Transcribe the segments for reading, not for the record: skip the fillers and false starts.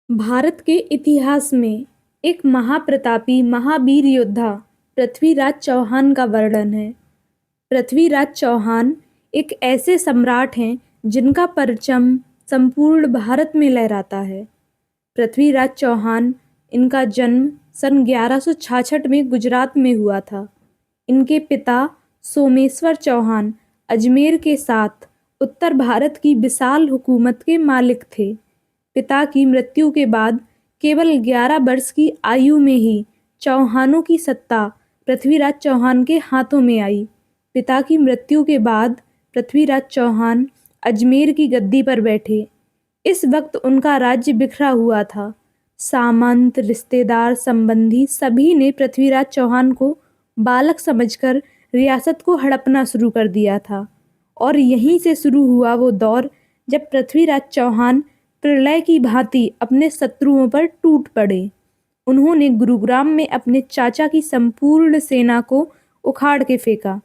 भारत के इतिहास में एक महाप्रतापी महावीर योद्धा पृथ्वीराज चौहान का वर्णन है। पृथ्वीराज चौहान एक ऐसे सम्राट हैं जिनका परचम संपूर्ण भारत में लहराता है। पृथ्वीराज चौहान, इनका जन्म सन 1166 में गुजरात में हुआ था। इनके पिता सोमेश्वर चौहान अजमेर के साथ उत्तर भारत की विशाल हुकूमत के मालिक थे। पिता की मृत्यु के बाद केवल 11 वर्ष की आयु में ही चौहानों की सत्ता पृथ्वीराज चौहान के हाथों में आई। पिता की मृत्यु के बाद पृथ्वीराज चौहान अजमेर की गद्दी पर बैठे। इस वक्त उनका राज्य बिखरा हुआ था। सामंत, रिश्तेदार, संबंधी सभी ने पृथ्वीराज चौहान को बालक समझकर रियासत को हड़पना शुरू कर दिया था। और यहीं से शुरू हुआ वो दौर जब पृथ्वीराज चौहान प्रलय की भांति अपने शत्रुओं पर टूट पड़े। उन्होंने गुरुग्राम में अपने चाचा की संपूर्ण सेना को उखाड़ के फेंका।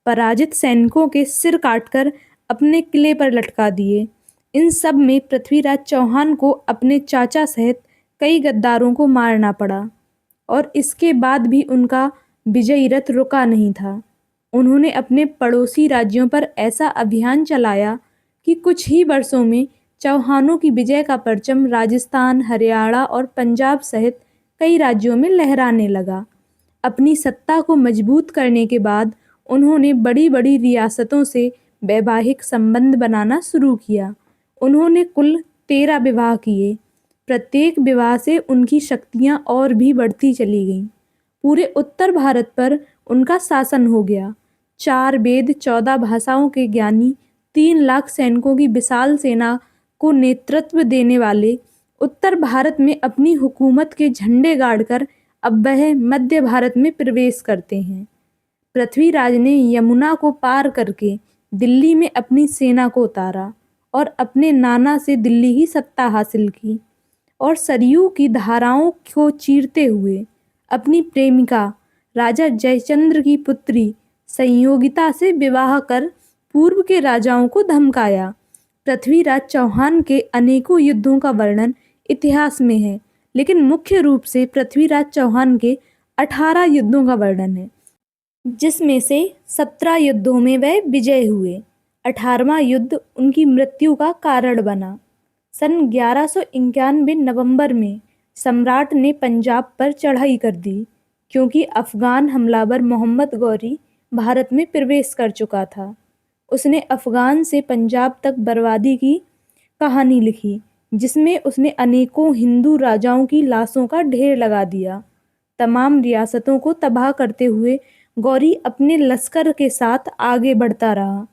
पराजित सैनिकों के सिर काटकर अपने किले पर लटका दिए। इन सब में पृथ्वीराज चौहान को अपने चाचा सहित कई गद्दारों को मारना पड़ा। और इसके बाद भी उनका विजयी रथ रुका नहीं था। उन्होंने अपने पड़ोसी राज्यों पर ऐसा अभियान चलाया कि कुछ ही वर्षों में चौहानों की विजय का परचम राजस्थान, हरियाणा और पंजाब सहित कई राज्यों में लहराने लगा। अपनी सत्ता को मजबूत करने के बाद उन्होंने बड़ी बड़ी रियासतों से वैवाहिक संबंध बनाना शुरू किया। उन्होंने कुल 13 विवाह किए। प्रत्येक विवाह से उनकी शक्तियां और भी बढ़ती चली गईं। पूरे उत्तर भारत पर उनका शासन हो गया। 4 वेद, 14 भाषाओं के ज्ञानी, 3 लाख सैनिकों की विशाल सेना को नेतृत्व देने वाले उत्तर भारत में अपनी हुकूमत के झंडे गाड़कर अब वह मध्य भारत में प्रवेश करते हैं। पृथ्वीराज ने यमुना को पार करके दिल्ली में अपनी सेना को उतारा और अपने नाना से दिल्ली की सत्ता हासिल की। और सरयू की धाराओं को चीरते हुए अपनी प्रेमिका राजा जयचंद्र की पुत्री संयोगिता से विवाह कर पूर्व के राजाओं को धमकाया। पृथ्वीराज चौहान के अनेकों युद्धों का वर्णन इतिहास में है, लेकिन मुख्य रूप से पृथ्वीराज चौहान के 18 युद्धों का वर्णन है, जिसमें से 17 युद्धों में वह विजय हुए। 18वां युद्ध उनकी मृत्यु का कारण बना। सन 1191 नवंबर में सम्राट ने पंजाब पर चढ़ाई कर दी, क्योंकि अफगान हमलावर मोहम्मद गौरी भारत में प्रवेश कर चुका था। उसने अफगान से पंजाब तक बर्बादी की कहानी लिखी, जिसमें उसने अनेकों हिंदू राजाओं की लाशों का ढेर लगा दिया। तमाम रियासतों को तबाह करते हुए गौरी अपने लश्कर के साथ आगे बढ़ता रहा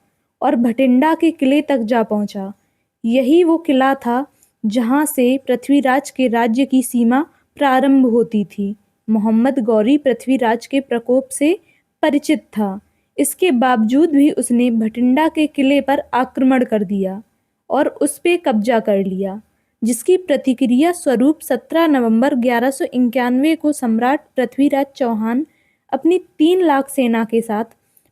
और भटिंडा के किले तक जा पहुंचा। यही वो किला था जहां से पृथ्वीराज के राज्य की सीमा प्रारंभ होती थी। मोहम्मद गौरी पृथ्वीराज के प्रकोप से परिचित था। इसके बावजूद भी उसने भटिंडा के किले पर आक्रमण कर दिया और उस पे कब्जा कर लिया, जिसकी प्रतिक्रिया स्वरूप 17 नवंबर 1191 को सम्राट पृथ्वीराज चौहान अपनी 3 लाख सेना के साथ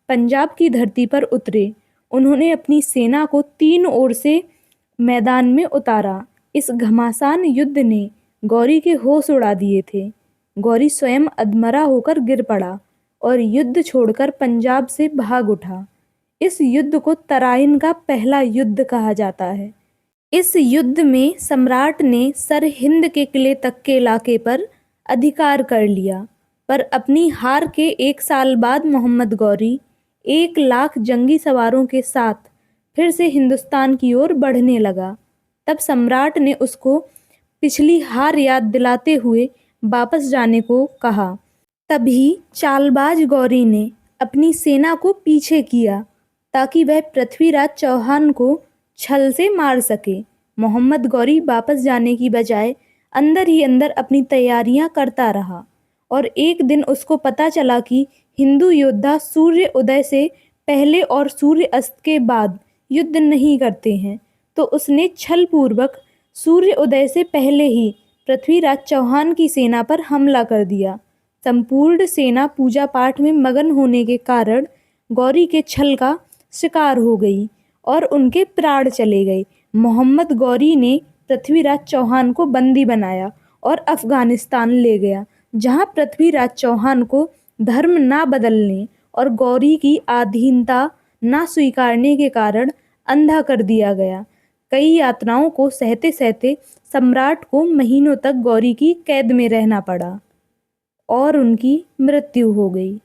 पंजाब की धरती पर उतरे। उन्होंने अपनी सेना को 3 ओर से मैदान में उतारा। इस घमासान युद्ध ने गौरी के होश उड़ा दिए थे। गौरी स्वयं अधमरा होकर गिर पड़ा और युद्ध छोड़कर पंजाब से भाग उठा। इस युद्ध को तराइन का पहला युद्ध कहा जाता है। इस युद्ध में सम्राट ने सरहिंद के किले तक के इलाके पर अधिकार कर लिया, पर अपनी हार के 1 साल बाद मोहम्मद गौरी 1 लाख जंगी सवारों के साथ फिर से हिंदुस्तान की ओर बढ़ने लगा। तब सम्राट ने उसको पिछली हार याद दिलाते हुए वापस जाने को कहा। तभी चालबाज गौरी ने अपनी सेना को पीछे किया ताकि वह पृथ्वीराज चौहान को छल से मार सके। मोहम्मद गौरी वापस जाने की बजाय अंदर ही अंदर अपनी तैयारियां करता रहा और एक दिन उसको पता चला कि हिंदू योद्धा सूर्य उदय से पहले और सूर्य अस्त के बाद युद्ध नहीं करते हैं, तो उसने छलपूर्वक सूर्य उदय से पहले ही पृथ्वीराज चौहान की सेना पर हमला कर दिया। संपूर्ण सेना पूजा पाठ में मगन होने के कारण गौरी के छल का शिकार हो गई और उनके प्राण चले गए। मोहम्मद गौरी ने पृथ्वीराज चौहान को बंदी बनाया और अफगानिस्तान ले गया, जहां पृथ्वीराज चौहान को धर्म ना बदलने और गौरी की अधीनता ना स्वीकारने के कारण अंधा कर दिया गया। कई यातनाओं को सहते सहते सम्राट को महीनों तक गौरी की कैद में रहना पड़ा और उनकी मृत्यु हो गई।